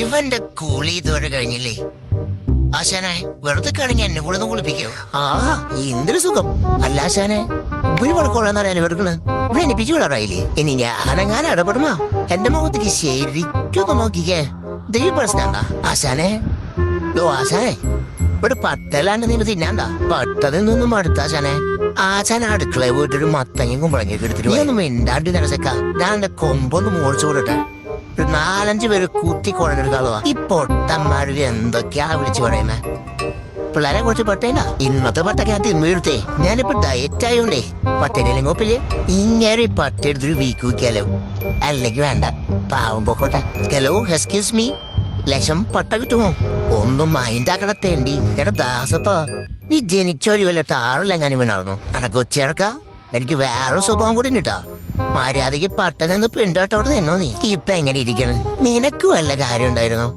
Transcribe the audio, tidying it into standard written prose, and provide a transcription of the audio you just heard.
ഇവന്റെ കൂളി ഇതുവരെ കഴിഞ്ഞില്ലേ? ആശാനെ വെറുതെ കാണെങ്കിൽ എന്നെ കൂടെ ഒന്ന് കുളിപ്പിക്കോ? ആ എന്തൊരു സുഖം. അല്ല ആശാനെ ഒരു പഴക്കോളാന്നറിയാൻ ഇവർക്കണ് ഇവിടെ എനിപ്പിച്ചു വിളറായില്ലേ? ഇനി ഞാനെങ്ങാനും ഇടപെടുമോ? എന്റെ മുഖത്തേക്ക് ശരിക്കും നോക്കിക്കേ. ദൈവം പ്രശ്നണ്ട ആശാനെ. ആശാനെ ഇവിടെ പട്ടല്ലാണ്ട് നീ തിന്നാണ്ട. പട്ടതിൽ നിന്നും അടുത്ത ആശാനെ. ആശാൻ അടുക്കള വീട്ടൊരു മത്തങ്ങയും കുമ്പളങ്ങയൊക്കെ എടുത്തിട്ട് നീ ഒന്ന് മിണ്ടാണ്ട് നിരസക്ക. ഞാൻ എന്റെ കൊമ്പൊന്ന് മോളിച്ചു കൊടുട്ടെ. ഒരു 4-5 പേര് കുത്തിക്കൊണ്ടെടുക്കാളുവാ. ഈ പൊട്ടന്മാര് എന്തൊക്കെയാ വിളിച്ചു പറയുന്നേ? പിള്ളേരെ കുറച്ച് പട്ടേന ഇന്നത്തെ പട്ടൊക്കെ തിന്നുവീഴ്ത്തേ. ഞാനിപ്പോ ഡയറ്റ് ആയോണ്ടേ പട്ടേനെങ്കിലും കോപ്പില്ലേ. ഇങ്ങനെ പട്ട എടുത്തൊരു വീക്ക് വയ്ക്കാലോ. അല്ലെങ്കിൽ വേണ്ട, പാവം പൊക്കോട്ടെ. ഹലോ എക്സ്ക്യൂസ് മീ, ലക്ഷം പട്ട കിട്ടുമോ? ഒന്നും മൈൻഡാക്കടത്തേണ്ടി. എടാ ദാസപ്പാ, നീ ജനിച്ചോരി വല്ല താറിലെങ്ങാനും വീണായിരുന്നു. എനക്ക് ഒച്ചയടക്ക. എനിക്ക് വേറെ സ്വഭാവം കൂടി കിട്ടാ. മര്യാദക്ക് പട്ട നിന്ന് പിണ്ടോട്ടോട് നിന്നോ നീ. ഇപ്പൊ എങ്ങനെ ഇരിക്കണം? നിനക്ക് വല്ല കാര്യം ഉണ്ടായിരുന്നു?